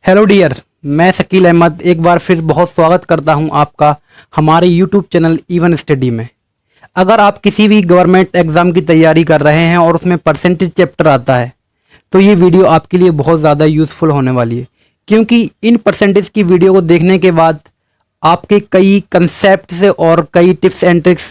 Hello dear, मैं शकील अहमद एक बार फिर बहुत स्वागत करता हूं आपका हमारे यूट्यूब चैनल इवन स्टडी में। अगर आप किसी भी गवर्नमेंट एग्ज़ाम की तैयारी कर रहे हैं और उसमें परसेंटेज चैप्टर आता है तो ये वीडियो आपके लिए बहुत ज़्यादा यूज़फुल होने वाली है, क्योंकि इन परसेंटेज की वीडियो को देखने के बाद आपके कई कंसेप्ट से और कई टिप्स एंड ट्रिक्स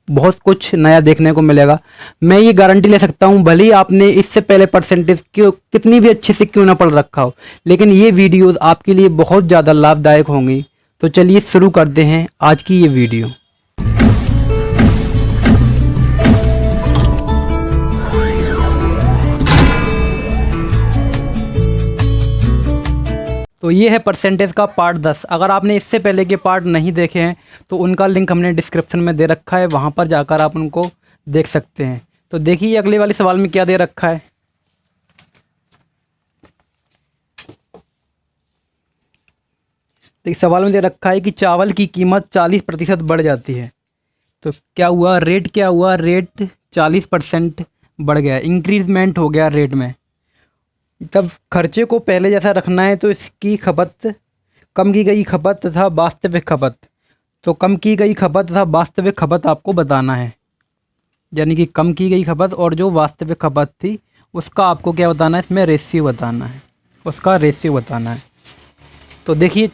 बहुत कुछ नया देखने को मिलेगा। मैं ये गारंटी ले सकता हूँ, भले ही आपने इससे पहले परसेंटेज क्यों कितनी भी अच्छे से क्यों ना पढ़ रखा हो, लेकिन ये वीडियोस आपके लिए बहुत ज़्यादा लाभदायक होंगी। तो चलिए शुरू करते हैं आज की ये वीडियो। तो ये है परसेंटेज का पार्ट 10। अगर आपने इससे पहले के पार्ट नहीं देखे हैं तो उनका लिंक हमने डिस्क्रिप्शन में दे रखा है, वहाँ पर जाकर आप उनको देख सकते हैं। तो देखिए अगले वाले सवाल में क्या दे रखा है। देखिए सवाल में दे रखा है कि चावल की कीमत 40% बढ़ जाती है। तो क्या हुआ, रेट क्या हुआ, रेट 40% बढ़ गया, इंक्रीजमेंट हो गया रेट में। तब खर्चे को पहले जैसा रखना है तो इसकी खपत कम की गई खपत तथा वास्तविक खपत, तो कम की गई खपत तथा वास्तविक खपत आपको बताना है। यानी कि कम की गई खपत और जो वास्तविक खपत थी उसका आपको क्या बताना है, इसमें रेशियो बताना है, उसका रेशियो बताना है। तो देखिए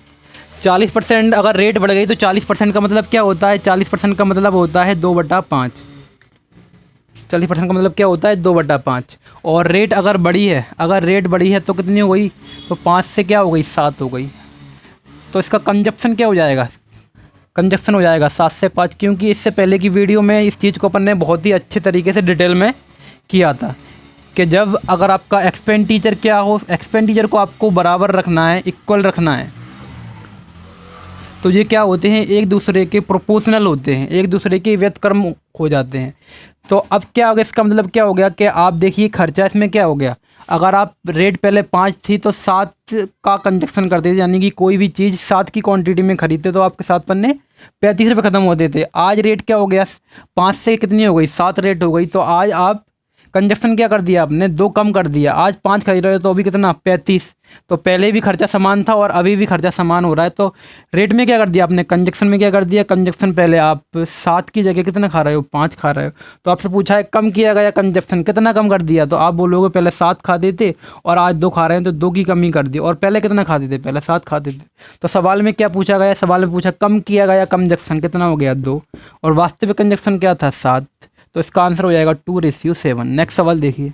40% अगर रेट बढ़ गई तो 40% का मतलब क्या होता है, 40% का मतलब होता है 2/5। 40% का मतलब क्या होता है, 2/5। और रेट अगर बढ़ी है, अगर रेट बढ़ी है तो कितनी हो गई, तो 5 से क्या हो गई, 7 हो गई। तो इसका कंजप्शन क्या हो जाएगा, कंजक्शन हो जाएगा 7 से 5, क्योंकि इससे पहले की वीडियो में इस चीज़ को अपन ने बहुत ही अच्छे तरीके से डिटेल में किया था कि जब अगर आपका एक्सपेंडिचर क्या हो, एक्सपेंडिचर को आपको बराबर रखना है, इक्वल रखना है, तो ये क्या होते हैं, एक दूसरे के प्रोपोर्शनल होते हैं, एक दूसरे के व्यतिक्रम हो जाते हैं। तो अब क्या हो गया, इसका मतलब क्या हो गया कि आप देखिए खर्चा इसमें क्या हो गया, अगर आप रेट पहले 5 थी तो 7 का कंजक्शन करते थे, यानी कि कोई भी चीज़ 7 की क्वांटिटी में खरीदते तो आपके 7 पन्ने 35 रुपये ख़त्म होते थे। आज रेट क्या हो गया, 5 से कितनी हो गई, 7 रेट हो गई। तो आज आप कंजक्शन क्या कर दिया आपने, 2 कम कर दिया। आज 5 खरीद रहे हो तो अभी कितना, 35। तो पहले भी खर्चा समान था और अभी भी खर्चा समान हो रहा है। तो रेट में क्या कर दिया आपने, कंजक्शन में क्या कर दिया, कंजक्शन पहले आप 7 की जगह कितना खा रहे हो, 5 खा रहे हो। तो आपसे पूछा है कम किया गया कंजक्शन, कितना कम कर दिया, तो आप बोलोगे पहले 7 खाते थे और आज 2 खा रहे हैं, तो 2 की कमी कर दी। और पहले कितना खाते थे, पहले 7 खाते थे। तो सवाल में क्या पूछा गया, सवाल में पूछा कम किया गया कंजक्शन कितना हो गया, 2, और वास्तविक कंजक्शन क्या था, 7। तो इसका आंसर हो जाएगा 2:7। नेक्स्ट सवाल देखिए।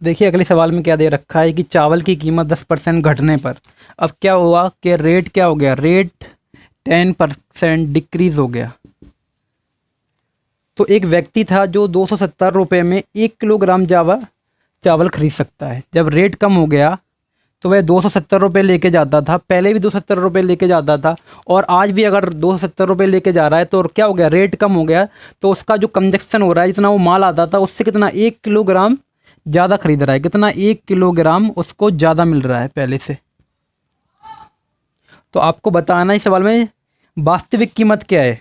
देखिए अगले सवाल में क्या दे रखा है कि चावल की कीमत 10% घटने पर अब क्या हुआ कि रेट क्या हो गया, रेट 10% डिक्रीज हो गया। तो एक व्यक्ति था जो 270 रुपये में 1 किलोग्राम चावल खरीद सकता है। जब रेट कम हो गया तो वह 270 रुपये लेके जाता था, पहले भी 270 रुपये लेके जाता था और आज भी अगर 270 रुपये लेके जा रहा है। तो क्या हो गया, रेट कम हो गया तो उसका जो कंजक्शन हो रहा है, जितना वो माल आता था उससे कितना 1 किलोग्राम ज़्यादा खरीद रहा है, कितना 1 किलोग्राम उसको ज़्यादा मिल रहा है पहले से। तो आपको बताना है सवाल में वास्तविक कीमत क्या है,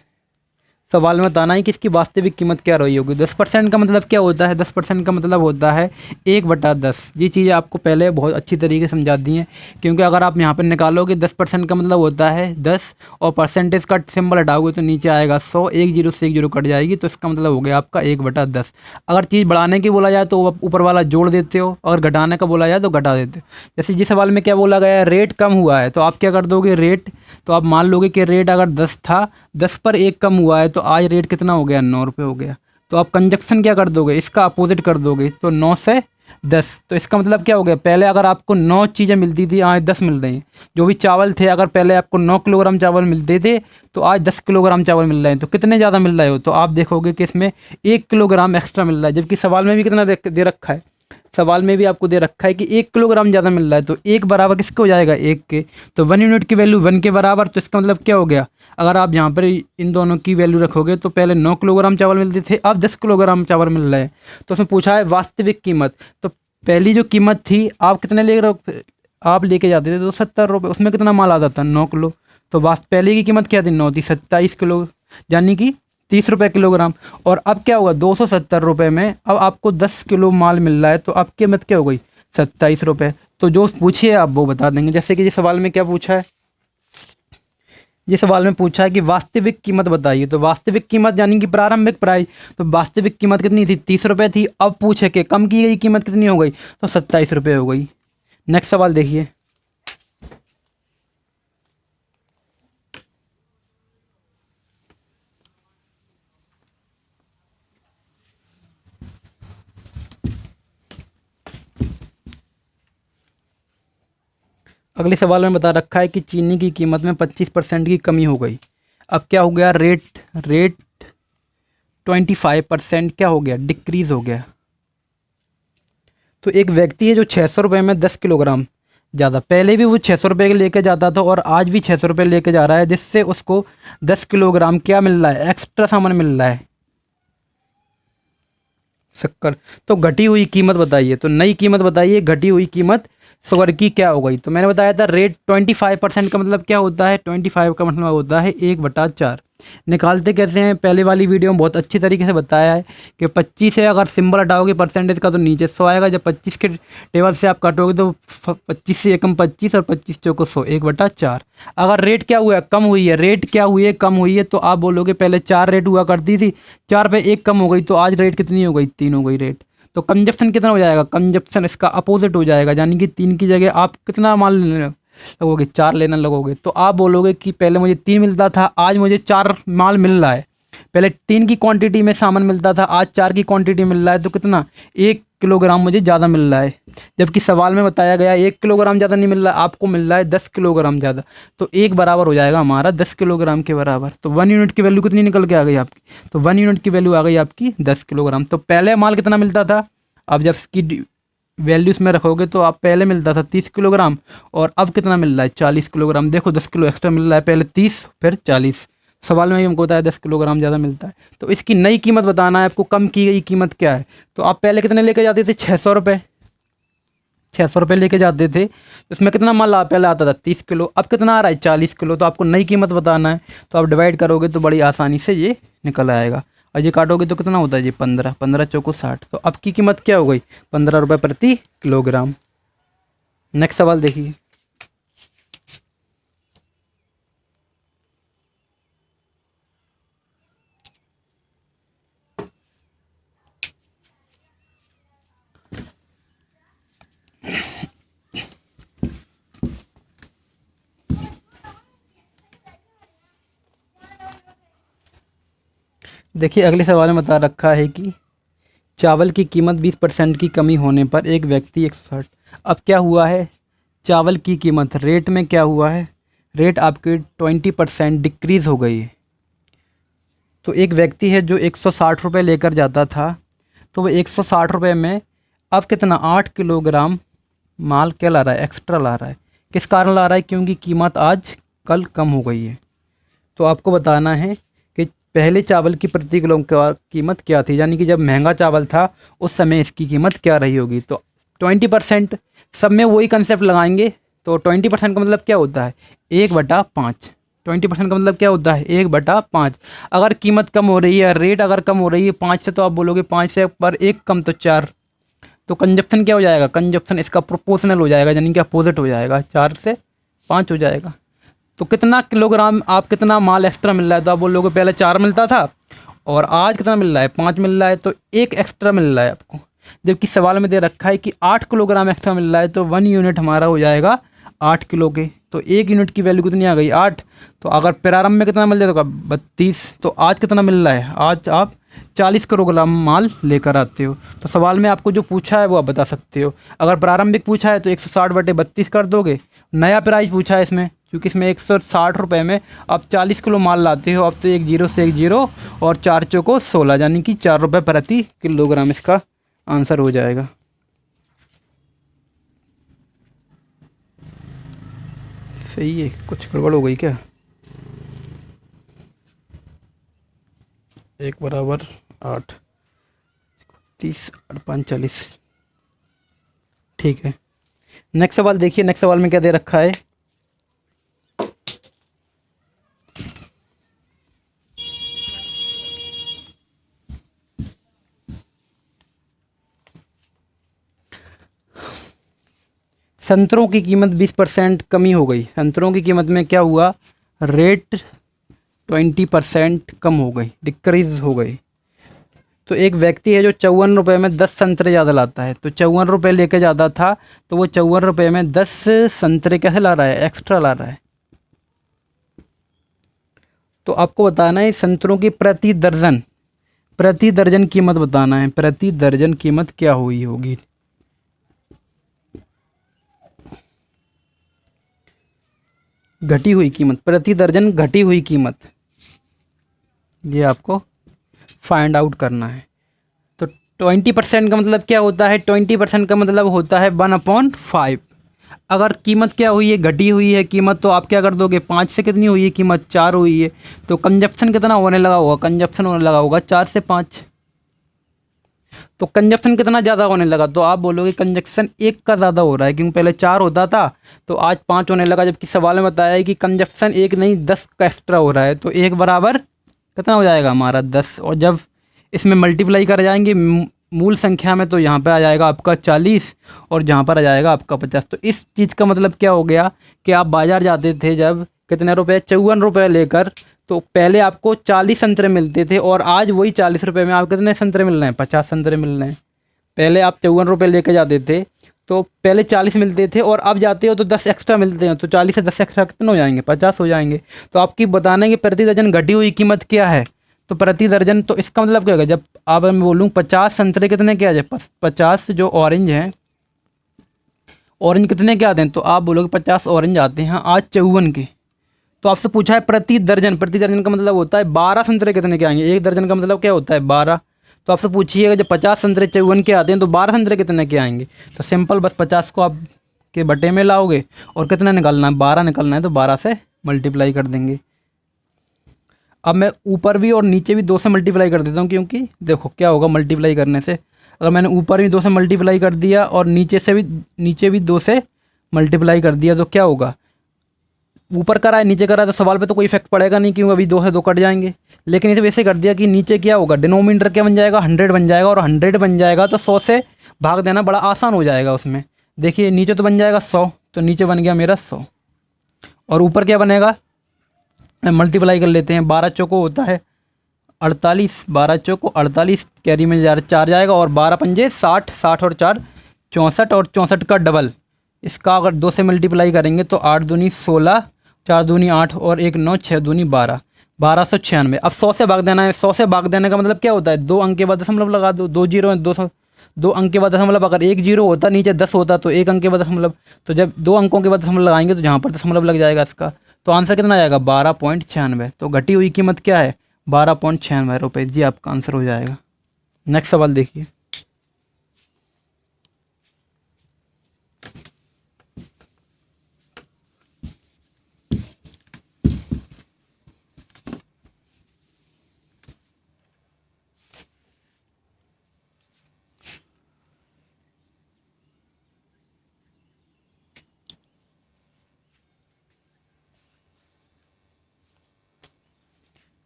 सवाल में बताना है कि इसकी वास्तविक कीमत क्या रही होगी। 10% का मतलब क्या होता है, 10% का मतलब होता है 1/10। ये चीज़ें आपको पहले बहुत अच्छी तरीके से समझा दी हैं, क्योंकि अगर आप यहाँ पर निकालोगे 10% का मतलब होता है 10 और परसेंटेज का सिंबल हटाओगे तो नीचे आएगा 100, 1 जीरो से 1 जीरो कट जाएगी, तो इसका मतलब हो गया आपका 1/10। अगर चीज़ बढ़ाने की बोला जाए तो ऊपर वाला जोड़ देते हो, और घटाने का बोला जाए तो घटा देते हो। जैसे जिस सवाल में क्या बोला गया है, रेट कम हुआ है, तो आप क्या कर दोगे, रेट, तो आप मान लोगे कि रेट अगर 10 था, 10 पर 1 कम हुआ है, तो आज रेट कितना हो गया, 9 रुपये हो गया। तो आप कंजक्शन क्या कर दोगे, इसका अपोजिट कर दोगे, तो 9 से 10। तो इसका मतलब क्या हो गया, पहले अगर आपको 9 चीज़ें मिलती थी, आज 10 मिल रही हैं। जो भी चावल थे, अगर पहले आपको 9 किलोग्राम चावल मिलते थे तो आज 10 किलोग्राम चावल मिल रहे हैं। तो कितने ज़्यादा मिल रहे हो, तो आप देखोगे कि इसमें 1 किलोग्राम एक्स्ट्रा मिल रहा है, जबकि सवाल में भी कितना दे रखा है, सवाल में भी आपको दे रखा है कि 1 किलोग्राम ज़्यादा मिल रहा है। तो 1 बराबर किसके हो जाएगा, 1 के। तो 1 यूनिट की वैल्यू 1 के बराबर, तो इसका मतलब क्या हो गया, अगर आप यहाँ पर इन दोनों की वैल्यू रखोगे तो पहले 9 किलोग्राम चावल मिलते थे, अब 10 किलोग्राम चावल मिल रहा है। तो उसमें पूछा है वास्तविक कीमत। तो पहली जो कीमत थी, आप कितने आप लेके जाते थे तो 70 रुपये, उसमें कितना माल आता था 9 किलो। तो पहले की कीमत क्या थी, 9 थी, 27 किलो यानी कि 30 रुपये किलोग्राम। और अब क्या हुआ, 270 रुपये में अब आपको 10 किलो माल मिल रहा है, तो अब कीमत क्या हो गई, 27 रुपये। तो जो पूछिए आप वो बता देंगे। जैसे कि ये सवाल में क्या पूछा है, ये सवाल में पूछा है कि वास्तविक कीमत बताइए। तो वास्तविक कीमत यानी कि प्रारंभिक प्राइस, तो वास्तविक कीमत कितनी थी, 30 रुपये थी। अब पूछे कि कम की गई कीमत कितनी हो गई, तो 27 रुपये हो गई। नेक्स्ट सवाल देखिए। अगले सवाल में बता रखा है कि चीनी की कीमत में 25% की कमी हो गई। अब क्या हो गया, रेट रेट 25% क्या हो गया, डिक्रीज़ हो गया। तो एक व्यक्ति है जो 600 रुपये में 10 किलोग्राम ज़्यादा, पहले भी वो 600 रुपये लेके जाता था और आज भी 600 रुपये लेके जा रहा है, जिससे उसको 10 किलोग्राम क्या मिल रहा है, एक्स्ट्रा सामान मिल रहा है, शक्कर। तो घटी हुई कीमत बताइए। तो नई कीमत बताइए, घटी हुई कीमत शुगर की क्या हो गई। तो मैंने बताया था रेट 25% का मतलब क्या होता है, 25 का मतलब होता है 1/4। निकालते कैसे हैं, पहले वाली वीडियो में बहुत अच्छी तरीके से बताया है कि 25 से अगर सिंबल हटाओगे परसेंटेज का तो नीचे 100 आएगा। जब 25 के टेबल से आप काटोगे तो 25 से एकम 25 और 25 चौको 100, 1/4। अगर रेट क्या हुआ है, कम हुई है, रेट क्या हुई है, कम हुई है, तो आप बोलोगे पहले 4 रेट हुआ करती थी, 4 पे 1 कम हो गई, तो आज रेट कितनी हो गई, 3 हो गई रेट। तो कंजप्शन कितना हो जाएगा, कंजप्शन इसका अपोजिट हो जाएगा, यानी कि 3 की जगह आप कितना माल लेने लगोगे, 4 लेना लगोगे। तो आप बोलोगे कि पहले मुझे 3 मिलता था, आज मुझे 4 माल मिल रहा है। पहले 3 की क्वांटिटी में सामान मिलता था, आज 4 की क्वांटिटी मिल रहा है, तो कितना, 1 किलोग्राम मुझे ज़्यादा मिल रहा है। जबकि सवाल में बताया गया 1 किलोग्राम ज़्यादा नहीं मिल रहा, आपको मिल रहा है 10 किलोग्राम ज़्यादा। तो एक बराबर हो जाएगा हमारा 10 किलोग्राम के बराबर। तो 1 यूनिट की वैल्यू कितनी निकल के आ गई आपकी, तो 1 यूनिट की वैल्यू आ गई आपकी 10 किलोग्राम। तो पहले माल कितना मिलता था, अब जब इसकी वैल्यूज़ में रखोगे तो आप पहले मिलता था 30 किलोग्राम और अब कितना मिल रहा है, 40 किलोग्राम। देखो 10 किलो एक्स्ट्रा मिल रहा है, पहले 30 फिर 40। सवाल में ही हमको बताया 10 किलोग्राम ज़्यादा मिलता है। तो इसकी नई कीमत बताना है आपको, कम की गई कीमत क्या है। तो आप पहले कितने लेके जाते थे, 600 रुपये, 600 रुपये लेके जाते थे, तो इसमें कितना माल पहले आता था 30 किलो, अब कितना आ रहा है 40 किलो। तो आपको नई कीमत बताना है, तो आप डिवाइड करोगे तो बड़ी आसानी से ये निकल आएगा। और ये काटोगे तो कितना होता है जी, 15, 15 चौको 60। तो अब की कीमत क्या हो गई, 15 रुपये प्रति किलोग्राम। नेक्स्ट सवाल देखिए। देखिए अगले सवाल में बता रखा है कि चावल की कीमत 20% की कमी होने पर एक व्यक्ति 160। अब क्या हुआ है, चावल की कीमत रेट में क्या हुआ है, रेट आपकी 20% डिक्रीज़ हो गई है। तो एक व्यक्ति है जो 160 रुपये लेकर जाता था, तो वो 160 रुपये में अब कितना, 8 किलोग्राम माल क्या ला रहा है, एक्स्ट्रा ला रहा है। किस कारण ला रहा है, क्योंकि कीमत आज कल कम हो गई है। तो आपको बताना है कि पहले चावल की प्रति किलो कीमत क्या थी, यानी कि जब महंगा चावल था उस समय इसकी कीमत क्या रही होगी। तो 20% सब में वही कंसेप्ट लगाएंगे। तो 20% का मतलब क्या होता है, 1/5। 20% का मतलब क्या होता है, 1/5। अगर कीमत कम हो रही है, रेट अगर कम हो रही है 5 से, तो आप बोलोगे 5 से पर 1 कम तो 4। तो कंजप्शन क्या हो जाएगा, कंजप्शन इसका प्रोपोर्शनल हो जाएगा, यानी कि अपोजिट हो जाएगा, 4 से 5 हो जाएगा। तो कितना किलोग्राम आप कितना माल एक्स्ट्रा मिल रहा है, तो आप बोलोगे पहले 4 मिलता था और आज कितना मिल रहा है, 5 मिल रहा है, तो 1 एक्स्ट्रा मिल रहा है आपको। जबकि सवाल में दे रखा है कि 8 किलोग्राम एक्स्ट्रा मिल रहा है, तो 1 यूनिट हमारा हो जाएगा 8 किलो के। तो 1 यूनिट की वैल्यू कितनी आ गई, 8। तो अगर प्रारंभ में कितना मिल जाता है, 32। तो आज कितना मिल रहा है, आज आप 40 किलोग्राम माल लेकर आते हो। तो सवाल में आपको जो पूछा है वो आप बता सकते हो। अगर प्रारंभिक पूछा है तो 160/32 कर दोगे। नया प्राइस पूछा है इसमें, क्योंकि इसमें 160 रुपये में आप 40 किलो माल लाते हो। अब तो एक जीरो से एक जीरो और 4 चौको 16, यानी कि 4 रुपये प्रति किलोग्राम इसका आंसर हो जाएगा। सही है, कुछ गड़बड़ हो गई क्या। एक बराबर 8, 30, 8, 5, 40। ठीक है, नेक्स्ट सवाल देखिए। नेक्स्ट सवाल में क्या दे रखा है। संतरों की कीमत 20% कमी हो गई। संतरों की कीमत में क्या हुआ, रेट 20% कम हो गई, डिक्रीज हो गई। तो एक व्यक्ति है जो 54 रुपये में 10 संतरे ज़्यादा लाता है। तो 54 रुपये लेके जाता था, तो वो 54 रुपये में 10 संतरे कैसे ला रहा है, एक्स्ट्रा ला रहा है। तो आपको बताना है संतरों की प्रति दर्जन कीमत बताना है। प्रति दर्जन कीमत क्या हुई होगी। घटी हुई कीमत, प्रति दर्जन घटी हुई कीमत, ये आपको फाइंड आउट करना है। तो 20% का मतलब क्या होता है, 20% का मतलब होता है 1/5। अगर कीमत क्या हुई है, घटी हुई है कीमत, तो आप क्या कर दोगे, 5 से कितनी हुई है कीमत, 4 हुई है। तो कंजप्शन कितना होने लगा होगा, कंजप्शन होने लगा होगा 4 से 5। तो कंजप्शन कितना ज़्यादा होने लगा, तो आप बोलोगे कंजप्शन 1 का ज़्यादा हो रहा है, क्योंकि पहले 4 होता था तो आज 5 होने लगा। जबकि सवाल में बताया है कि कंजप्शन 1 नहीं 10 का एक्स्ट्रा हो रहा है। तो 1 बराबर कितना हो जाएगा हमारा 10। और जब इसमें मल्टीप्लाई कर जाएंगे मूल संख्या में, तो यहाँ पे आ जाएगा आपका 40 और जहाँ पर आ जाएगा आपका 50। तो इस चीज़ का मतलब क्या हो गया कि आप बाज़ार जाते थे जब कितने रुपए, 54 रुपये लेकर, तो पहले आपको 40 संतरे मिलते थे और आज वही 40 रुपये में आप कितने संतरे मिल रहे हैं, 50 संतरे मिल रहे हैं। पहले आप 54 रुपये लेके जाते थे तो पहले 40 मिलते थे और अब जाते हो तो 10 एक्स्ट्रा मिलते हैं। तो 40 से 10 एक्स्ट्रा कितने हो जाएंगे, 50 हो जाएंगे। तो आपकी बताना है कि प्रति दर्जन घटी हुई कीमत क्या है। तो प्रति दर्जन, तो इसका मतलब क्या होगा, जब आप मैं बोलूँ 50 संतरे कितने के आ जाए, 50 जो ऑरेंज हैं, ऑरेंज कितने के आते हैं, तो आप बोलोगे 50 ऑरेंज आते हैं आज 54 के। तो आपसे पूछा है प्रति दर्जन, प्रति दर्जन का मतलब होता है 12 संतरे कितने के आएंगे। एक दर्जन का मतलब क्या होता है, 12। तो आपसे पूछिएगा जब 50 संतरे 54 के आते हैं तो 12 संतरे कितने के आएंगे। तो सिंपल बस 50 को आप के बटे में लाओगे और कितना निकालना है, 12 निकालना है, तो 12 से मल्टीप्लाई कर देंगे। अब मैं ऊपर भी और नीचे भी 2 से मल्टीप्लाई कर देता हूँ, क्योंकि देखो क्या होगा मल्टीप्लाई करने से, अगर मैंने ऊपर भी 2 से मल्टीप्लाई कर दिया और नीचे भी 2 से मल्टीप्लाई कर दिया, तो क्या होगा, ऊपर करा है नीचे करा है तो सवाल पे तो कोई इफेक्ट पड़ेगा नहीं, क्योंकि अभी 2 से 2 कट जाएंगे। लेकिन इसे वैसे कर दिया कि नीचे क्या होगा, डिनोमिनेटर क्या बन जाएगा, 100 बन जाएगा। और 100 बन जाएगा तो 100 से भाग देना बड़ा आसान हो जाएगा उसमें। देखिए नीचे तो बन जाएगा 100, तो नीचे बन गया मेरा 100 और ऊपर क्या बनेगा, मल्टीप्लाई कर लेते हैं। 12 चौको होता है 48, 12 चौको 48, कैरी में 4 जाएगा और 12 पंजे 60, 60 और 4 64 और 64 का डबल। इसका अगर 2 से मल्टीप्लाई करेंगे तो 8 दूनी 16, 4 दूनी 8 और 1 9, 6 दूनी 12, 1296। अब 100 से भाग देना है। 100 से भाग देने का मतलब क्या होता है, 2 अंक के बाद दशमलव लगा दो, 2 जीरो है, 2 अंक के बाद दशमलव, अगर 1 जीरो होता नीचे 10 होता तो 1 अंक के बाद दशमलव, तो जब 2 अंकों के बाद दशमलव लगाएंगे तो जहाँ पर दशमलव लग जाएगा इसका। तो आंसर कितना आ जाएगा, 12.96। तो घटी हुई कीमत क्या है, 12.96 रुपये जी आपका आंसर हो जाएगा। नेक्स्ट सवाल देखिए।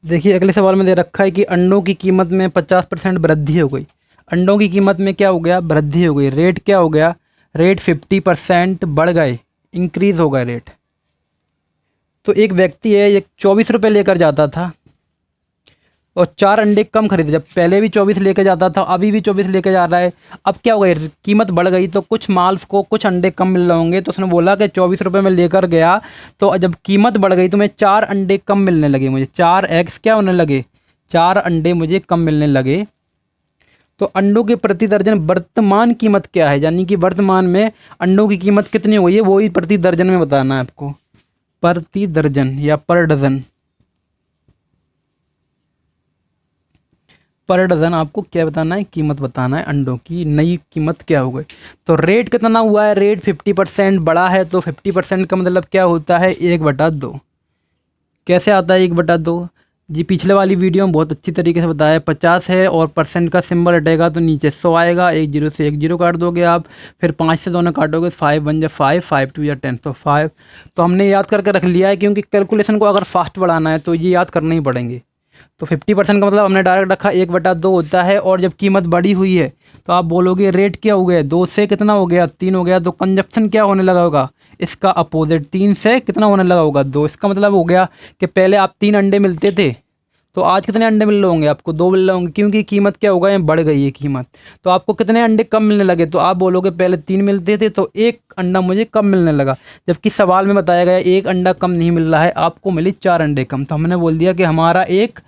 देखिए अगले सवाल में दे रखा है कि अंडों की कीमत में 50% वृद्धि हो गई। अंडों की कीमत में क्या हो गया, वृद्धि हो गई। रेट क्या हो गया, रेट 50% बढ़ गए, इंक्रीज़ हो गया रेट। तो एक व्यक्ति है, एक 24 रुपये लेकर जाता था और 4 अंडे कम खरीदे। जब पहले भी 24 लेकर जाता था, अभी भी 24 लेकर जा रहा है। अब क्या हो गया, कीमत बढ़ गई तो कुछ माल्स को कुछ अंडे कम मिल रहे होंगे। तो उसने बोला कि 24 रुपये में लेकर गया, तो जब कीमत बढ़ गई तो मैं 4 अंडे कम मिलने लगे मुझे, 4 एग्स क्या होने लगे, 4 अंडे मुझे कम मिलने लगे। तो अंडों के प्रति दर्जन वर्तमान कीमत क्या है, यानी कि वर्तमान में अंडों की कीमत कितनी हो गई है, वो ही प्रति दर्जन में बताना है आपको। प्रति दर्जन या पर डजन, पर डजन आपको क्या बताना है, कीमत बताना है। अंडों की नई कीमत क्या हो गई। तो रेट कितना हुआ है, रेट 50% बढ़ा है। तो 50% का मतलब क्या होता है, 1/2। कैसे आता है 1/2, जी पिछले वाली वीडियो में बहुत अच्छी तरीके से बताया। 50 है और परसेंट का सिंबल हटेगा तो नीचे 100 आएगा। 1 जीरो से 1 जीरो काट दोगे आप, फिर 5 से दोनों काटोगे, 5 1 जा 5, 5 2 या 10, तो 5। तो हमने याद करके रख लिया है, क्योंकि कैलकुलेशन को अगर फास्ट बढ़ाना है तो ये याद करना ही पड़ेंगे। तो 50% का मतलब हमने डायरेक्ट रखा 1/2 होता है। और जब कीमत बढ़ी हुई है तो आप बोलोगे रेट क्या हो गया, 2 से कितना हो गया, 3 हो गया। तो कंजप्शन क्या होने लगा होगा, इसका अपोजिट, 3 से कितना होने लगा होगा, 2। इसका मतलब हो गया कि पहले आप 3 अंडे मिलते थे तो आज कितने अंडे मिल रहे होंगे, आपको 2 मिल रहे होंगे, क्योंकि कीमत क्या होगा, ये बढ़ गई है कीमत। तो आपको कितने अंडे कम मिलने लगे, तो आप बोलोगे पहले 3 मिलते थे तो 1 अंडा मुझे कम मिलने लगा। जबकि सवाल में बताया गया 1 अंडा कम नहीं मिल रहा है, आपको मिली 4 अंडे कम। तो हमने बोल दिया कि हमारा 1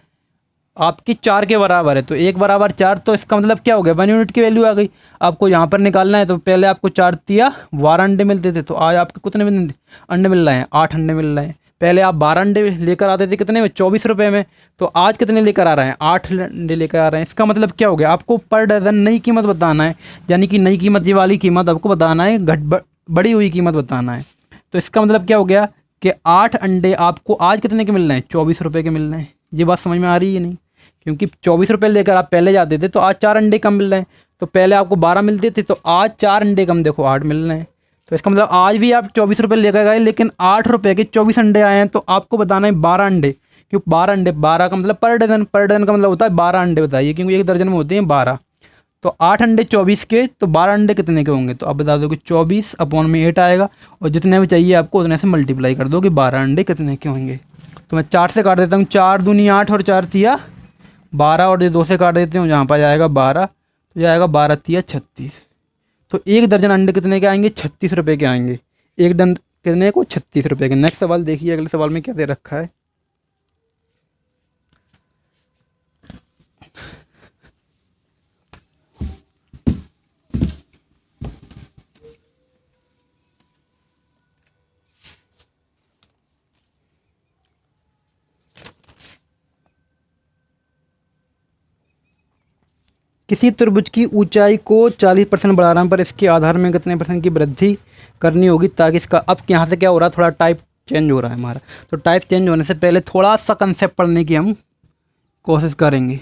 आपकी 4 के बराबर है। तो 1 बराबर 4, तो इसका मतलब क्या हो गया, 1 यूनिट की वैल्यू आ गई। आपको यहाँ पर निकालना है तो पहले आपको 4 तिया 12 अंडे मिलते थे, तो आज आपके कितने अंडे मिल रहे हैं, 8 अंडे मिल रहे हैं। पहले आप 12 अंडे लेकर आते थे कितने में, 24 रुपये में, तो आज कितने लेकर आ रहे हैं, 8 अंडे लेकर आ रहे हैं। इसका मतलब क्या हो गया, आपको पर डजन नई कीमत बताना है, यानी कि नई कीमत ये वाली कीमत आपको बताना है, बढ़ी हुई कीमत बताना है। तो इसका मतलब क्या हो गया कि 8 अंडे आपको आज कितने के मिल रहे हैं, 24 रुपये के मिल रहे हैं। ये बात समझ में आ रही है नहीं, क्योंकि 24 रुपये लेकर आप पहले जाते थे तो आज 4 अंडे कम मिल रहे हैं। तो पहले आपको 12 मिलते थे तो आज 4 अंडे कम, देखो 8 मिल रहे हैं। तो इसका मतलब आज भी आप 24 रुपये लेकर गए, लेकिन 8 रुपये के 24 अंडे आए हैं। तो आपको बताना है 12 अंडे, क्यों 12 अंडे, 12 का मतलब पर डजन, पर डजन का मतलब होता है 12 अंडे बताइए, क्योंकि एक दर्जन में होते हैं 12। तो 8 अंडे 24 के, तो 12 अंडे कितने के होंगे, तो आप बता दो कि 24 अपॉन में 8 आएगा, और जितने भी चाहिए आपको उतने से मल्टीप्लाई कर दो कि 12 अंडे कितने के होंगे। तो मैं 4 से काट देता हूँ, 4 दूनी 8 और 4 तिया 12, और ये 2 से काट देते हूँ, जहाँ पर जाएगा 12, तो जाएगा 12 तिया 36। तो एक दर्जन अंडे कितने के आएंगे, 36 रुपये के आएंगे। एक दन कितने को, 36 रुपये के। नेक्स्ट सवाल देखिए, अगले सवाल में क्या दे रखा है। किसी त्रिभुज की ऊंचाई को 40% बढ़ाने पर इसके आधार में कितने % की वृद्धि करनी होगी, ताकि इसका, अब यहाँ से क्या हो रहा है, थोड़ा टाइप चेंज हो रहा है हमारा। तो टाइप चेंज होने से पहले थोड़ा सा कंसेप्ट पढ़ने की हम कोशिश करेंगे।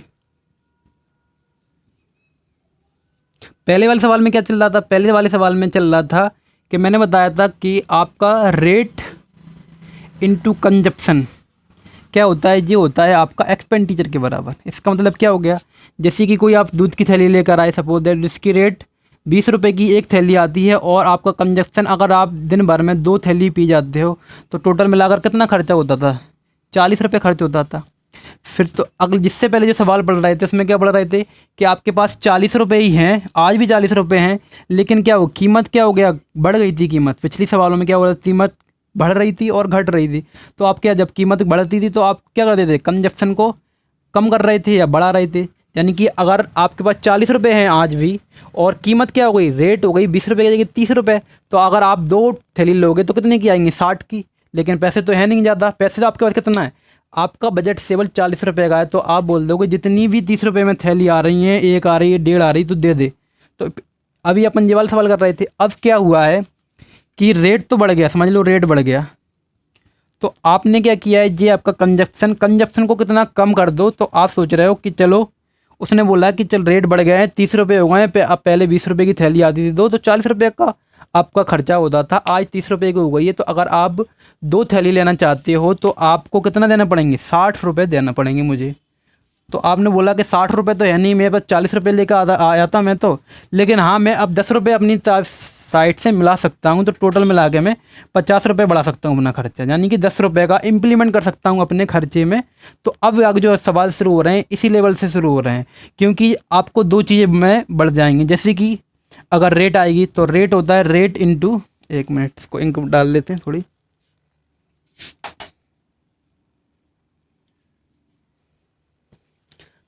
पहले वाले सवाल में क्या चल रहा था, पहले वाले सवाल में चल रहा था कि मैंने बताया था कि आपका रेट इनटू कंजप्शन क्या होता है, ये होता है आपका एक्सपेंडिचर के बराबर। इसका मतलब क्या हो गया, जैसे कि कोई आप दूध की थैली लेकर आए, सपोज दैट जिसकी रेट 20 रुपये की एक थैली आती है, और आपका कंजप्शन अगर आप दिन भर में 2 थैली पी जाते हो तो टोटल मिलाकर कितना खर्चा होता था, 40 रुपये खर्च होता था। फिर तो अगले, जिससे पहले जो सवाल पढ़ रहे थे उसमें क्या पढ़ रहे थे कि आपके पास 40 रुपये ही हैं, आज भी 40 रुपये हैं, लेकिन क्या हो, कीमत क्या हो गया, बढ़ गई थी कीमत। पिछली सवालों में क्या हो रहा था, कीमत बढ़ रही थी और घट रही थी। तो आप क्या, जब कीमत बढ़ती थी तो आप क्या करते थे, कंजप्शन को कम कर रहे थे या बढ़ा रहे थे। यानी कि अगर आपके पास 40 रुपये हैं आज भी, और कीमत क्या हो गई, रेट हो गई 20 रुपये की जगह 30 रुपये, तो अगर आप 2 थैली लोगे तो कितने की आएंगी, 60 की। लेकिन पैसे तो है नहीं ज़्यादा, पैसे तो आपके पास कितना है, आपका बजट केवल 40 रुपये का है। तो आप बोल दोगे जितनी भी 30 रुपये में थैली आ रही हैं, 1 आ रही है, 1.5 आ रही, तो दे दे। तो अभी अपन ये वाला सवाल कर रहे थे। अब क्या हुआ है कि रेट तो बढ़ गया, समझ लो रेट बढ़ गया, तो आपने क्या किया है, ये आपका कंजप्शन को कितना कम कर दो। तो आप सोच रहे हो कि चलो, उसने बोला कि चल रेट बढ़ गए हैं, 30 रुपये हो गए हैं, अब पहले 20 रुपये की थैली आती थी 2, तो 40 रुपये का आपका खर्चा होता था, आज 30 रुपये की हो गई है। तो अगर आप 2 थैली लेना चाहते हो तो आपको कितना देना पड़ेंगे, 60 रुपये देना पड़ेंगे मुझे। तो आपने बोला कि 60 रुपये तो है नहीं, मेरे पास 40 रुपये लेकर आया था मैं तो, लेकिन हाँ मैं अब 10 रुपये अपनी साइड से मिला सकता हूँ, तो टोटल मिला के मैं 50 रुपये बढ़ा सकता हूँ अपना खर्चा, यानी कि 10 रुपये का इम्प्लीमेंट कर सकता हूँ अपने खर्चे में। तो अब आगे जो सवाल शुरू हो रहे हैं इसी लेवल से शुरू हो रहे हैं, क्योंकि आपको 2 चीज़ें में बढ़ जाएंगी। जैसे कि अगर रेट आएगी तो रेट होता है रेट इंटू, 1 मिनट इसको इंक डाल लेते हैं थोड़ी,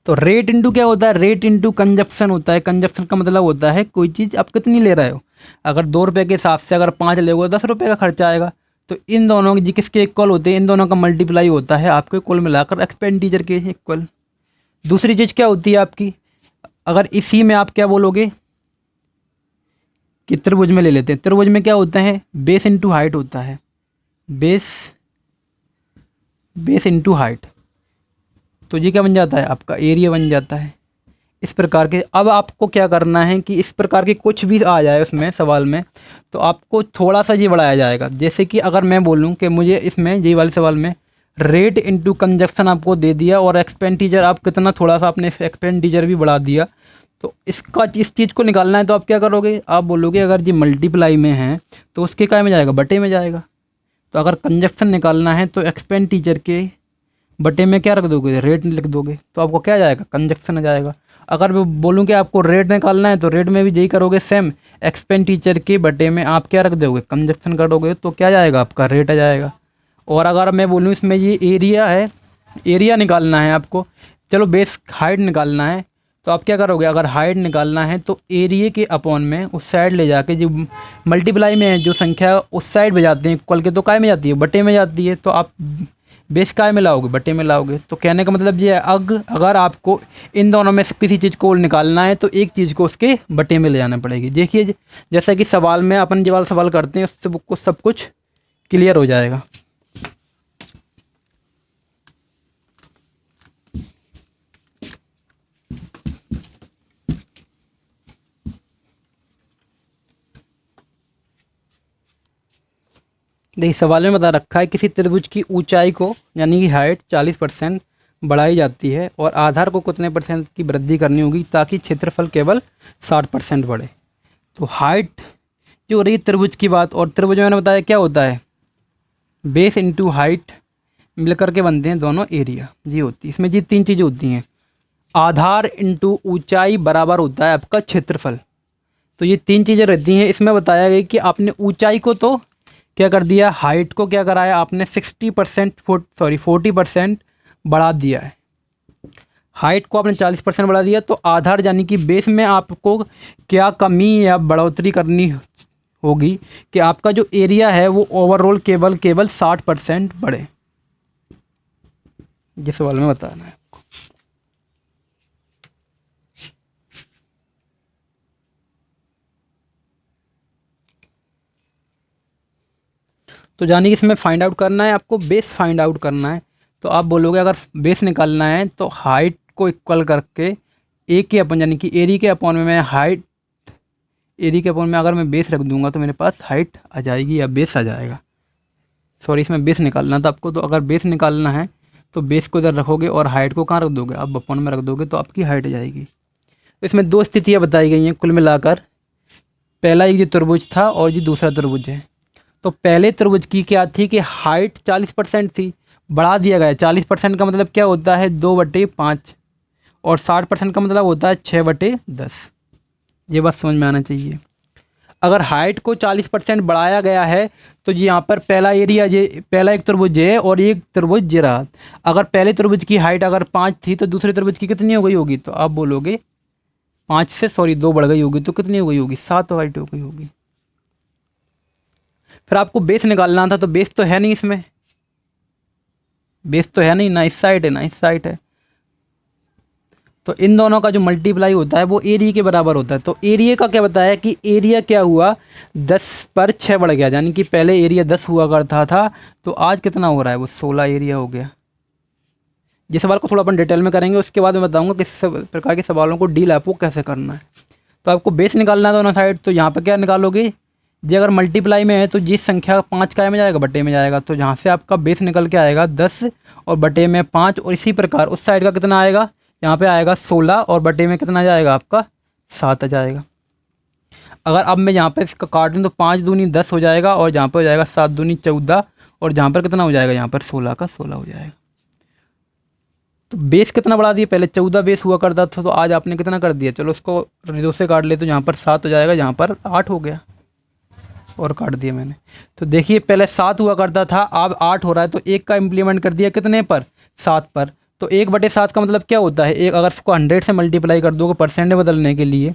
तो रेट इंटू क्या होता है, रेट इंटू कंजप्शन होता है। कंजप्शन का मतलब होता है कोई चीज़ आप कितनी ले रहे हो। अगर 2 रुपये के हिसाब से अगर 5 लोगे 10 रुपये का खर्चा आएगा। तो इन दोनों जी किसके इक्वल होते हैं, इन दोनों का मल्टीप्लाई होता है आपके कुल मिलाकर एक्सपेंडिचर के इक्वल। दूसरी चीज़ क्या होती है आपकी, अगर इसी में आप क्या बोलोगे कि त्रिभुज में ले लेते हैं, त्रिभुज में क्या होता है, बेस इंटू हाइट होता है, बेस इंटू हाइट। तो ये क्या बन जाता है, आपका एरिया बन जाता है। इस प्रकार के अब आपको क्या करना है कि इस प्रकार के कुछ भी आ जाए उसमें सवाल में, तो आपको थोड़ा सा ये बढ़ाया जाएगा। जैसे कि अगर मैं बोलूँ कि मुझे इसमें ये वाले सवाल में रेट इनटू कंजक्शन आपको दे दिया और एक्सपेंडिचर आप कितना थोड़ा सा आपने एक्सपेंडिचर भी बढ़ा दिया, तो इसका इस चीज़ को निकालना है तो आप क्या करोगे, आप बोलोगे अगर ये मल्टीप्लाई में है तो उसके काय में जाएगा, बटे में जाएगा। तो अगर कंजक्शन निकालना है तो एक्सपेंडिचर के बटे में क्या रख दोगे, रेट लिख दोगे, तो आपको क्या जाएगा, कंजक्शन आ जाएगा। अगर मैं बोलूँ कि आपको रेट निकालना है तो रेट में भी यही करोगे सेम, एक्सपेंडिचर के बटे में आप क्या रख दोगे, कंजक्शन करोगे, तो क्या जाएगा, आपका रेट आ जाएगा। और अगर मैं बोलूँ इसमें ये एरिया है, एरिया निकालना है आपको, चलो बेस हाइट निकालना है, तो आप क्या करोगे, अगर हाइट निकालना है तो एरिया के अपॉन में उस साइड ले जाके जो मल्टीप्लाई में है जो संख्या उस साइड में जाती है इक्वल के, तो काय में जाती है, बटे में जाती है, तो आप बेस काय में लाओगे, बटे में लाओगे। तो कहने का मतलब ये है अगर आपको इन दोनों में से किसी चीज़ को निकालना है तो एक चीज़ को उसके बटे में ले जाना पड़ेगी। देखिए जैसा कि सवाल में अपन जो वाला सवाल करते हैं उससे सब कुछ क्लियर हो जाएगा। देखिए सवाल में बता रखा है किसी त्रिभुज की ऊंचाई को यानी कि हाइट 40% बढ़ाई जाती है और आधार को कितने परसेंट की वृद्धि करनी होगी ताकि क्षेत्रफल केवल 60% बढ़े। तो हाइट जो हो रही है त्रिभुज की बात, और त्रिभुज में मैंने बताया क्या होता है, बेस इंटू हाइट मिल करके बनते हैं दोनों एरिया, ये होती है। इसमें ये तीन चीज़ें होती हैं, आधार इंटू ऊंचाई बराबर होता है आपका क्षेत्रफल। तो ये तीन चीज़ें रहती हैं। इसमें बताया गया कि आपने ऊंचाई को तो क्या कर दिया, हाइट को क्या कराया आपने 40% बढ़ा दिया है, हाइट को आपने 40% बढ़ा दिया। तो आधार यानी कि बेस में आपको क्या कमी या बढ़ोतरी करनी होगी कि आपका जो एरिया है वो ओवरऑल केवल 60% बढ़े, जिस सवाल में बताना है। तो यानी कि इसमें फाइंड आउट करना है आपको, बेस फाइंड आउट करना है। तो आप बोलोगे अगर बेस निकालना है तो हाइट को इक्वल करके ए के अपन यानी कि एरिया के अपॉन में मैं हाइट, एरिया के अपॉन में अगर मैं बेस रख दूंगा तो मेरे पास हाइट आ जाएगी या बेस आ जाएगा। सॉरी इसमें बेस निकालना था आपको, तो अगर बेस निकालना है तो बेस को इधर रखोगे और हाइट को कहाँ रख दोगे, आप अपॉन में रख दोगे तो आपकी हाइट आ जाएगी। तो इसमें दो स्थितियाँ बताई गई हैं कुल मिलाकर, पहला एक जो त्रिभुज था और जो दूसरा त्रिभुज है। तो पहले त्रिभुज की क्या थी कि हाइट 40% थी, बढ़ा दिया गया। 40% का मतलब क्या होता है, 2/5, और 60% का मतलब होता है 6/10। ये बात समझ में आना चाहिए। अगर हाइट को 40% बढ़ाया गया है तो ये यहाँ पर पहला एरिया, ये पहला एक त्रिभुज है और एक त्रिभुज ये रहा। अगर पहले त्रिभुज की हाइट अगर 5 थी तो दूसरे त्रिभुज की कितनी हो गई होगी, तो आप बोलोगे 5 से 2 बढ़ गई होगी, तो कितनी हो गई होगी, 7 हाइट हो गई होगी। फिर आपको बेस निकालना था, तो बेस तो है नहीं इसमें, बेस तो है नहीं, ना इस साइड है ना इस साइड है। तो इन दोनों का जो मल्टीप्लाई होता है वो एरिया के बराबर होता है। तो एरिया का क्या बताया कि एरिया क्या हुआ, 10/6 बढ़ गया, यानी कि पहले एरिया 10 हुआ करता था तो आज कितना हो रहा है, वो 16 एरिया हो गया। ये सवाल को थोड़ा अपन डिटेल में करेंगे, उसके बाद मैं बताऊंगा किस प्रकार के सवालों को डील आपको कैसे करना है। तो आपको बेस निकालना है दोनों साइड, तो यहाँ पर क्या निकालोगे, जी अगर मल्टीप्लाई में है तो जिस संख्या 5 का में जाएगा, बटे में जाएगा, तो जहाँ से आपका बेस निकल के आएगा 10 और बटे में 5, और इसी प्रकार उस साइड का कितना आएगा, यहाँ पे आएगा 16 और बटे में कितना जाएगा आपका 7 आ जाएगा। अगर अब मैं यहाँ पे इसका काट दूँ तो 5 दूनी 10 हो जाएगा, और जहाँ पर हो जाएगा 7 दूनी 14, और जहाँ पर कितना हो जाएगा, यहाँ पर 16 का 16 हो जाएगा। तो बेस कितना बढ़ा दिया, पहले 14 बेस हुआ करता था तो आज आपने कितना कर दिया, चलो उसको 2 से काट ले तो यहाँ पर 7 हो जाएगा, यहाँ पर 8 हो गया और काट दिया मैंने। तो देखिए पहले 7 हुआ करता था, अब 8 हो रहा है, तो एक का इम्प्लीमेंट कर दिया कितने पर, 7 पर। तो 1/7 का मतलब क्या होता है, एक अगर इसको 100 से मल्टीप्लाई कर दोगे परसेंट में बदलने के लिए,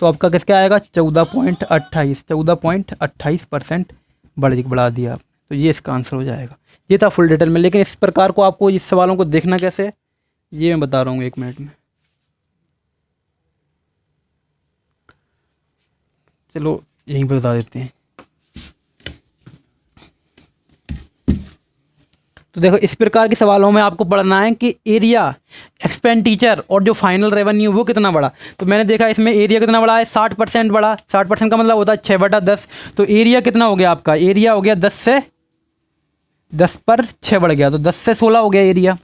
तो आपका किसका आएगा, 14.28% बढ़ा दिया आप। तो ये इसका आंसर हो जाएगा। ये था फुल डिटेल में, लेकिन इस प्रकार को आपको इस सवालों को देखना कैसे है, ये मैं बता रहा हूँ 1 मिनट में। चलो यहीं पर बता देते हैं। तो देखो इस प्रकार के सवालों में आपको पढ़ना है कि एरिया, एक्सपेंडिचर और जो फाइनल रेवेन्यू वो कितना बड़ा। तो मैंने देखा इसमें एरिया कितना बड़ा है, 60% बड़ा। 60% का मतलब होता है 6/10। तो एरिया कितना हो गया आपका, एरिया हो गया 10 पर 6 बढ़ गया, तो 10 से 16 हो गया एरिया।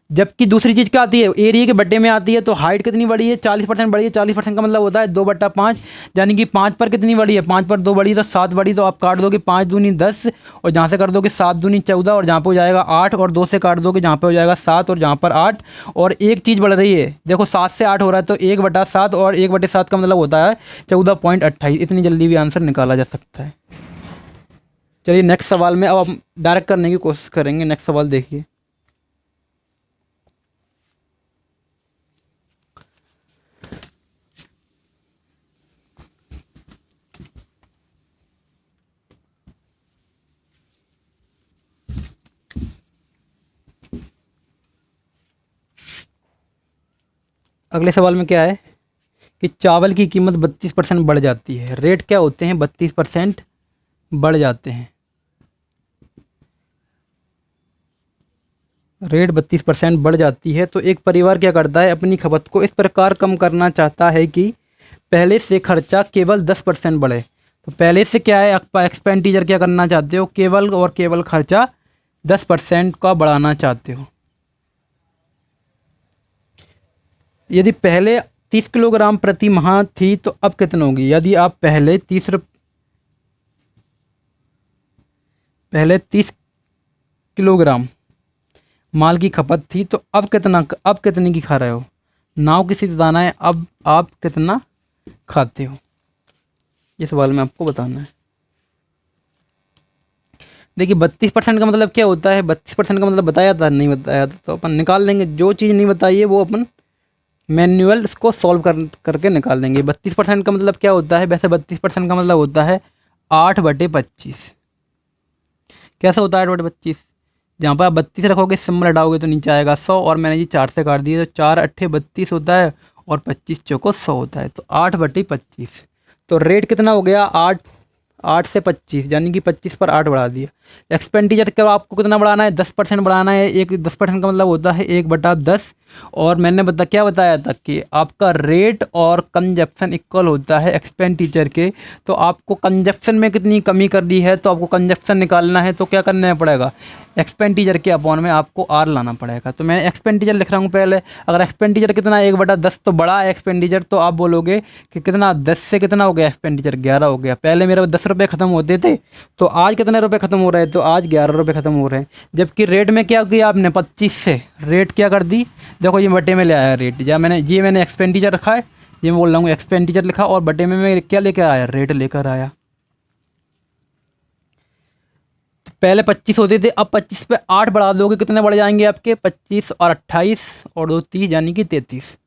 जबकि दूसरी चीज़ क्या आती है, एरिया के बट्टे में आती है, तो हाइट कितनी बड़ी है, 40% बड़ी है। 40% का मतलब होता है 2/5, यानी कि 5 पर कितनी बड़ी है, 5 पर 2 बड़ी, तो 7 बड़ी। तो आप काट दोगे 5 दूनी 10, और जहाँ से कर दोगे 7 दूनी 14, और जहाँ पे हो जाएगा 8, और 2 से काट दोगे जहाँ पे हो जाएगा 7, और जहाँ पर 8। और एक चीज़ बढ़ रही है, देखो 7 से 8 हो रहा है, तो 1/7, और 1/7 का मतलब होता है 14.28। इतनी जल्दी भी आंसर निकाला जा सकता है। चलिए नेक्स्ट सवाल में अब हम डायरेक्ट करने की कोशिश करेंगे। नेक्स्ट सवाल देखिए। अगले सवाल में क्या है कि चावल की कीमत 32% बढ़ जाती है। रेट क्या होते हैं, 32% बढ़ जाते हैं। रेट 32% बढ़ जाती है, तो एक परिवार क्या करता है, अपनी खपत को इस प्रकार कम करना चाहता है कि पहले से खर्चा केवल 10% बढ़े। तो पहले से क्या है, एक्सपेंडिचर क्या करना चाहते हो, केवल और केवल खर्चा 10% का बढ़ाना चाहते हो। यदि पहले 30 किलोग्राम प्रति माह थी तो अब कितना होगी। यदि आप पहले 30 किलोग्राम माल की खपत थी तो अब कितने की खा रहे हो। नाव किसी से दाना है, अब आप कितना खाते हो, ये सवाल में आपको बताना है। देखिए 32% का मतलब क्या होता है, 32% का मतलब बताया था, नहीं बताया था तो अपन निकाल लेंगे। जो चीज़ नहीं बताई है वो अपन मैनुअल इसको सॉल्व करके निकाल देंगे। 32% का मतलब क्या होता है, वैसे 32% का मतलब होता है 8/25। कैसे होता है 8/25, जहाँ पर आप 32 रखोगे, सिंबल हटाओगे तो नीचे आएगा 100, और मैंने ये 4 से काट दिया, तो 4 8 32 होता है, और 25 चौको 100 होता है, तो 8/25। तो रेट कितना हो गया, 8 से 25, यानी कि 25 पर 8 बढ़ा दिया। एक्सपेंडिचर का आपको कितना बढ़ाना है, 10% बढ़ाना है। 10% का मतलब होता है 1/10, और मैंने क्या बताया था कि आपका रेट और कंजप्शन इक्वल होता है एक्सपेंडिचर के। तो आपको कंजप्शन में कितनी कमी करनी है, तो आपको कंजप्शन निकालना है, तो क्या करना पड़ेगा, एक्सपेंडिचर के अपॉन में आपको आर लाना पड़ेगा। तो मैं एक्सपेंडिचर लिख रहा हूँ पहले। अगर एक्सपेंडिचर कितना 1/10 तो बड़ा है एक्सपेंडिचर, तो आप बोलोगे कि कितना 10 से कितना हो गया एक्सपेंडिचर, 11 हो गया। पहले मेरे 10 रुपये ख़त्म होते थे, तो आज कितने रुपये ख़त्म हो रहे हैं, तो आज 11 रुपये ख़त्म हो रहे हैं। जबकि रेट में क्या किया आपने, 25 से रेट क्या कर दी, देखो ये बटे में ले आया रेट, या मैंने एक्सपेंडिचर रखा है, ये मैं बोल रहा हूँ एक्सपेंडिचर लिखा, और बटे में मैं क्या लेकर आया, रेट लेकर आया। तो पहले 25 होते थे, अब 25 पे 8 बढ़ा दोगे, कितने बढ़ जाएंगे आपके, 25 और 28 और 2 30, यानी कि 33।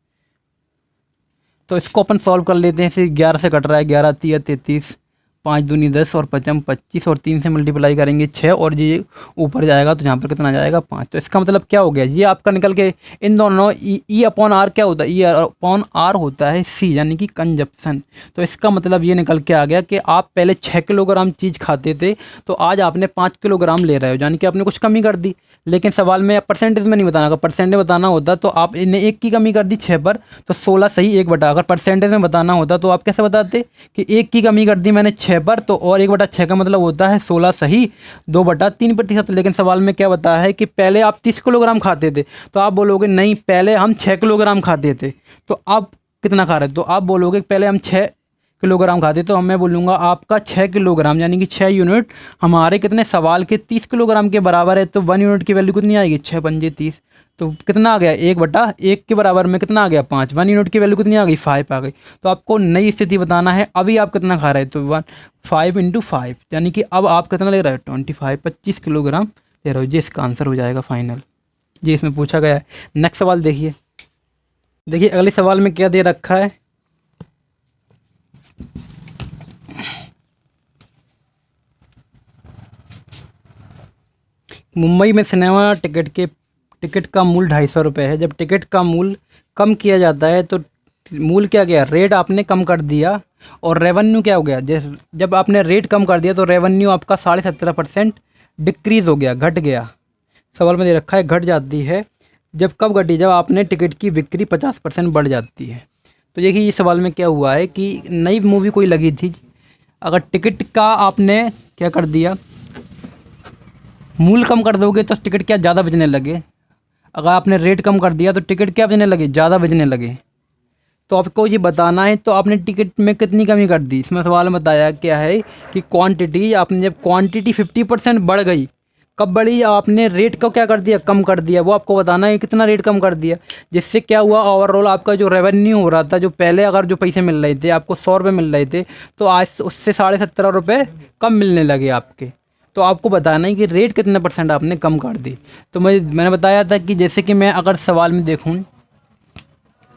तो इसको अपन सॉल्व कर लेते हैं। इसे 11 से कट रहा है, 11 3 33, 5 दूनी 10, और 5 25, और 3 से मल्टीप्लाई करेंगे 6, और ये ऊपर जाएगा तो यहाँ पर कितना जाएगा 5। तो इसका मतलब क्या हो गया, ये आपका निकल के इन दोनों ई अपॉन आर क्या होता है, ई अपॉन आर होता है सी, यानी कि कंजप्शन। तो इसका मतलब ये निकल के आ गया कि आप पहले 6 किलोग्राम चीज़ खाते थे, तो आज आपने 5 किलोग्राम ले रहे हो, यानी कि आपने कुछ कमी कर दी। लेकिन सवाल में परसेंटेज में नहीं बताना, अगर परसेंटेज बताना होता तो आप इन्हें 1 की कमी कर दी 6 पर, तो 16 सही 1/। अगर परसेंटेज में बताना होता तो आप कैसे बताते कि 1 की कमी कर दी मैंने 6 पर, तो और 1/6 का मतलब होता है 16 सही 2/3%। लेकिन सवाल में क्या बताया है कि पहले आप 30 किलोग्राम खाते थे, तो आप बोलोगे नहीं पहले हम 6 किलोग्राम खाते थे, तो आप कितना खा रहे थे, तो आप बोलोगे पहले हम 6 किलोग्राम खाते, तो मैं बोलूँगा आपका 6 किलोग्राम, यानी कि 6 यूनिट हमारे कितने सवाल के 30 किलोग्राम के बराबर है। तो 1 यूनिट की वैल्यू कितनी आएगी, 6 पंजे 30, तो कितना आ गया 1/1 के बराबर में कितना आ गया 5। 1 यूनिट की वैल्यू कितनी आ गई 5 आ गई। तो आपको नई स्थिति बताना है, अभी आप कितना खा रहे हैं, तो 5 × 5, यानी कि अब आप कितना ले रहे हो 25 किलोग्राम ले रहे हो। जी इसका आंसर हो जाएगा फाइनल, जी इसमें पूछा गया है। नेक्स्ट सवाल देखिए। अगले सवाल में क्या दे रखा है, मुंबई में सिनेमा टिकट का मूल्य 250 रुपये है। जब टिकट का मूल्य कम किया जाता है तो मूल्य क्या गया, रेट आपने कम कर दिया, और रेवेन्यू क्या हो गया, जैसे जब आपने रेट कम कर दिया तो रेवेन्यू आपका 17.5% डिक्रीज़ हो गया, घट गया। सवाल में दे रखा है घट जाती है जब कब घटी, जब आपने टिकट की बिक्री 50% बढ़ जाती है। तो देखिए ये सवाल में क्या हुआ है कि नई मूवी कोई लगी थी, अगर टिकट का आपने क्या कर दिया, मूल्य कम कर दोगे तो टिकट क्या ज़्यादा बचने लगे, अगर आपने रेट कम कर दिया तो टिकट क्या बचने लगे, ज़्यादा बचने लगे। तो आपको ये बताना है तो आपने टिकट में कितनी कमी कर दी। इसमें सवाल में बताया क्या है कि क्वांटिटी, आपने जब क्वांटिटी 50% बढ़ गई, कब बढ़ी, आपने रेट को क्या कर दिया, कम कर दिया। वो आपको बताना है कितना रेट कम कर दिया, जिससे क्या हुआ, ओवरऑल आपका जो रेवेन्यू हो रहा था, जो पहले अगर जो पैसे मिल रहे थे आपको 100 रुपये मिल रहे थे, तो आज उससे 17.5 रुपये कम मिलने लगे आपके। तो आपको बताना है कि रेट कितने % आपने कम कर दी। तो मैंने बताया था कि जैसे कि मैं अगर सवाल में देखूँ,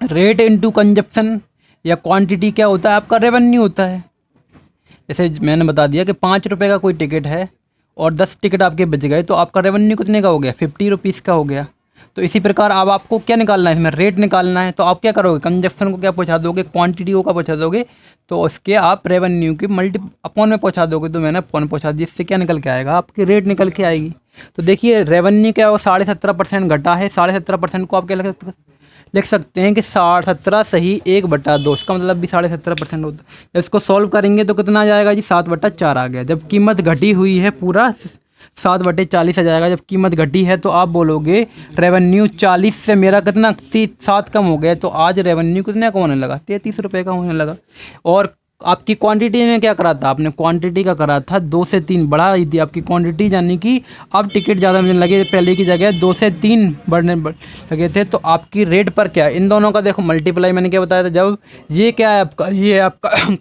रेट इनटू कंजप्शन या क्वांटिटी क्या होता है, आपका रेवेन्यू होता है। जैसे मैंने बता दिया कि 5 रुपये का कोई टिकट है और 10 टिकट आपके बच गए, तो आपका रेवेन्यू कितने का हो गया, 50 रुपीज़ का हो गया। तो इसी प्रकार अब आपको क्या निकालना है, इसमें रेट निकालना है। तो आप क्या करोगे, कंजप्शन को क्या पहुंचा दोगे, क्वांटिटी को क्या पहुंचा दोगे, तो उसके आप रेवेन्यू की अपॉन में पहुंचा दोगे। तो मैंने अपॉन पहुंचा दिया, इससे क्या निकल के आएगा, आपकी रेट निकल के आएगी। तो देखिए रेवेन्यू क्या हो, 17.5% घटा है। 17.5% को आप क्या लिख सकते हैं कि 17 सही 1/2, इसका मतलब भी 17.5% होता है। जब इसको सॉल्व करेंगे तो कितना आ जाएगा जी, 7/4 आ गया। जब कीमत घटी हुई है पूरा 7/40 आ जाएगा। जब कीमत घटी है तो आप बोलोगे रेवेन्यू 40 से मेरा कितना 7 कम हो गया, तो आज रेवेन्यू कितने का होने लगा, 33 रुपये का होने लगा। और आपकी क्वांटिटी ने क्या करा था, आपने क्वांटिटी का करा था 2 से 3 बढ़ा दी थी आपकी क्वांटिटी, यानी कि अब टिकट ज़्यादा मिलने लगे, पहले की जगह 2 से 3 बढ़ने लगे थे। तो आपकी रेट पर क्या है, इन दोनों का देखो मल्टीप्लाई, मैंने क्या बताया था, जब ये क्या है आपका, ये आपका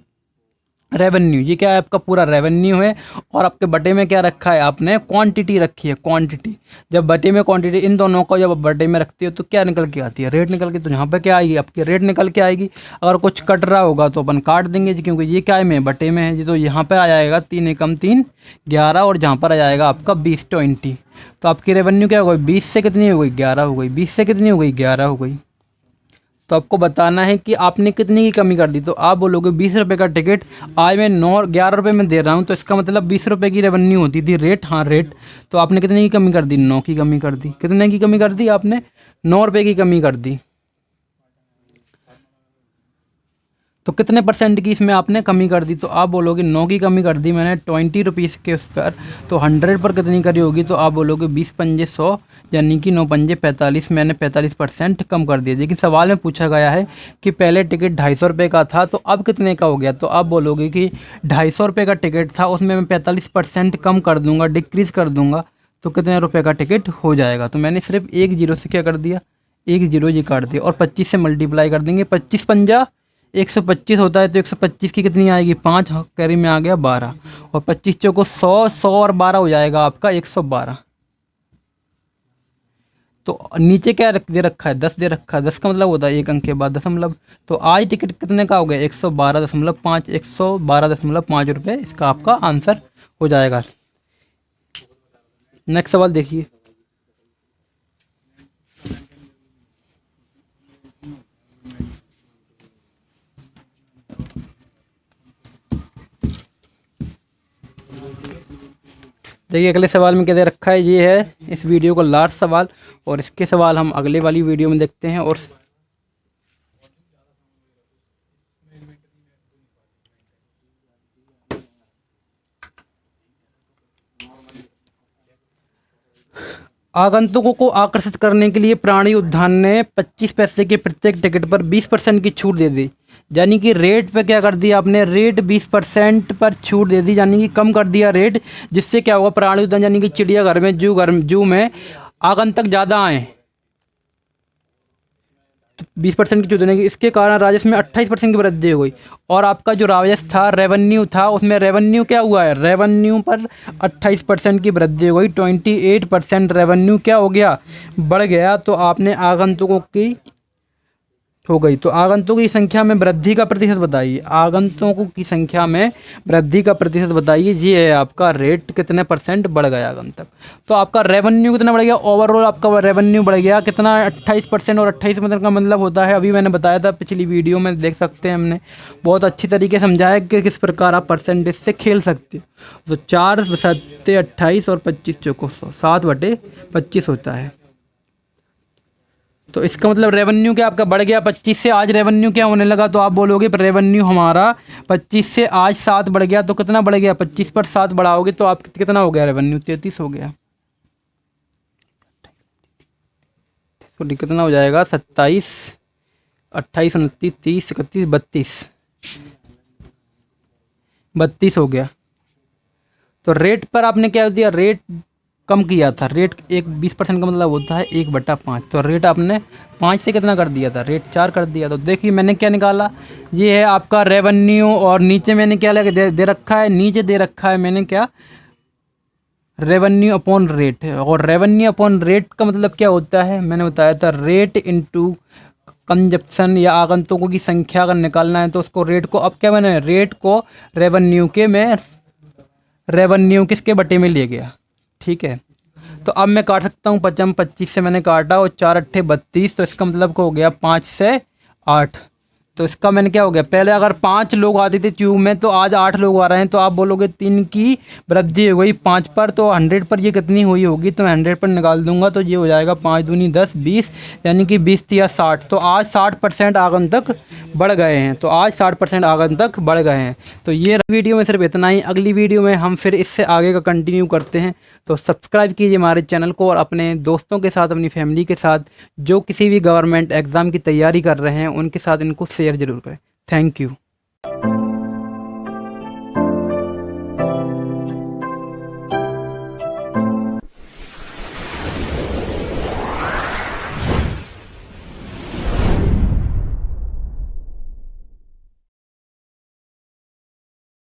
रेवेन्यू, ये क्या है आपका पूरा रेवेन्यू है, और आपके बटे में क्या रखा है आपने, क्वांटिटी रखी है, क्वांटिटी। जब बटे में क्वांटिटी, इन दोनों को जब बटे में रखती हो तो क्या निकल के आती है, रेट निकल के। तो यहाँ पे क्या आएगी, आपकी रेट निकल के आएगी। अगर कुछ कट रहा होगा तो अपन काट देंगे जी, क्योंकि ये क्या है में बटे में है जी। तो यहाँ पर आ जाएगा 3 एकम 3 11, और जहाँ पर आ जाएगा आपका 20 20। तो आपकी रेवेन्यू क्या हो गई, 20 से कितनी हो गई, 11 हो गई। 20 से कितनी हो गई, 11 हो गई। तो आपको बताना है कि आपने कितनी की कमी कर दी। तो आप बोलोगे 20 रुपये का टिकट आज मैं 11 रुपये में दे रहा हूँ, तो इसका मतलब 20 रुपये की रेवेन्यू होती थी, रेट, हाँ रेट। तो आपने कितने की कमी कर दी, 9 की कमी कर दी। कितने की कमी कर दी आपने, 9 रुपये की कमी कर दी। तो कितने % की इसमें आपने कमी कर दी, तो आप बोलोगे 9 की कमी कर दी मैंने 20 रुपीज़ के उस पर। तो 100 पर कितनी करी होगी, तो आप बोलोगे 20 पंजे 100, यानी कि 9 पंजे 45, मैंने 45% कम कर दिया। लेकिन सवाल में पूछा गया है कि पहले टिकट 250 रुपये का था, तो अब कितने का हो गया। तो आप बोलोगे कि 250 रुपये का टिकट था, उसमें मैं 45% कम कर दूँगा, डिक्रीज़ कर दूँगा, तो कितने रुपये का टिकट हो जाएगा। तो मैंने सिर्फ एक जीरो से क्या कर दिया, एक जीरो ये काट दिया, और 25 से मल्टीप्लाई कर देंगे। 25 पंजा 125 होता है, तो 125 की कितनी आएगी, 5, कैरी में आ गया 12, और 25 चौको 100, 100 और 12 हो जाएगा आपका 112। तो नीचे क्या दे रखा है, 10 दे रखा है। 10 का मतलब होता है एक अंक के बाद दशमलव। तो आज टिकट कितने का हो गया, 112.5, 112.5 रुपये इसका आपका आंसर हो जाएगा। नेक्स्ट सवाल देखिए। देखिए अगले सवाल में क्या दे रखा है, ये है इस वीडियो को लास्ट सवाल, और इसके सवाल हम अगले वाली वीडियो में देखते हैं। और आगंतुकों को आकर्षित करने के लिए प्राणी उद्यान ने 25 पैसे के प्रत्येक टिकट पर 20% की छूट दे दी। यानी कि रेट पे क्या कर दिया आपने, रेट 20% पर छूट दे दी, यानी कि कम कर दिया रेट। जिससे क्या होगा, प्राणी उद्यान यानी कि चिड़ियाघर में, जू में आगंतुक ज़्यादा आए, तो 20% की छूट देने की। इसके कारण राजस्व में 28% की वृद्धि हो गई। और आपका जो राजस्व था, रेवेन्यू था, उसमें रेवेन्यू क्या हुआ है, रेवेन्यू पर 28% की वृद्धि हो गई। 28% रेवेन्यू क्या हो गया, बढ़ गया। तो आपने आगंतुकों की हो गई। तो आगंतुकों की संख्या में वृद्धि का प्रतिशत बताइए। आगंतुकों की संख्या में वृद्धि का प्रतिशत बताइए। ये है आपका रेट, कितने परसेंट बढ़ गया आगंतुक। तो आपका रेवेन्यू कितना बढ़ गया, ओवरऑल आपका रेवेन्यू बढ़ गया कितना, 28%। और 28% का मतलब होता है, अभी मैंने बताया था पिछली वीडियो में, देख सकते हैं हमने बहुत अच्छी तरीके से समझाया कि किस प्रकार आप परसेंटेज से खेल सकते हो। तो 4 सत्ते 28 और 25 चौको 100, 7/25 होता है। तो इसका मतलब रेवेन्यू क्या आपका बढ़ गया 25 से, आज रेवेन्यू क्या होने लगा, तो आप बोलोगे रेवेन्यू हमारा 25 से आज 7 बढ़ गया। तो कितना बढ़ गया, 25 पर 7 बढ़ाओगे तो आप कितना हो गया रेवेन्यू, 33 हो गया। तो कितना हो जाएगा, 27, 28, 29, 30, 31, 32 हो गया। तो रेट पर आपने क्या दिया, रेट कम किया था। रेट 20% का मतलब होता है 1/5। तो रेट आपने 5 से कितना कर दिया था, रेट 4 कर दिया। तो देखिए मैंने क्या निकाला, ये है आपका रेवेन्यू, और नीचे मैंने क्या लगा दे रखा है, नीचे दे रखा है मैंने क्या, रेवेन्यू अपॉन रेट। और रेवेन्यू अपॉन रेट का मतलब क्या होता है, मैंने बताया था रेट इनटू कंजप्शन या आगंतुकों की संख्या अगर निकालना है तो उसको रेट को, अब क्या मैंने रेट को रेवेन्यू के में, रेवेन्यू किसके बटे में ले गया, ठीक है। तो अब मैं काट सकता हूँ, 25 से मैंने काटा और 4 × 8 = 32। तो इसका मतलब को हो गया 5 से 8। तो इसका मैंने क्या हो गया, पहले अगर 5 लोग आते थे ट्यूब में तो आज 8 लोग आ रहे हैं। तो आप बोलोगे 3 की वृद्धि हो गई 5 पर, तो 100 पर ये कितनी हुई होगी, तो मैं 100 पर निकाल दूंगा। तो ये हो जाएगा 5 दूनी 10, 20, यानी कि 20 या 60। तो आज 60% आगंतुक बढ़ गए हैं। तो आज 60% आगंतुक बढ़ गए हैं। तो ये वीडियो में सिर्फ इतना ही। अगली वीडियो में हम फिर इससे आगे का कंटिन्यू करते हैं। तो सब्सक्राइब कीजिए हमारे चैनल को, और अपने दोस्तों के साथ, अपनी फैमिली के साथ जो किसी भी गवर्नमेंट एग्ज़ाम की तैयारी कर रहे हैं उनके साथ इनको शेयर ज़रूर करें। Thank you.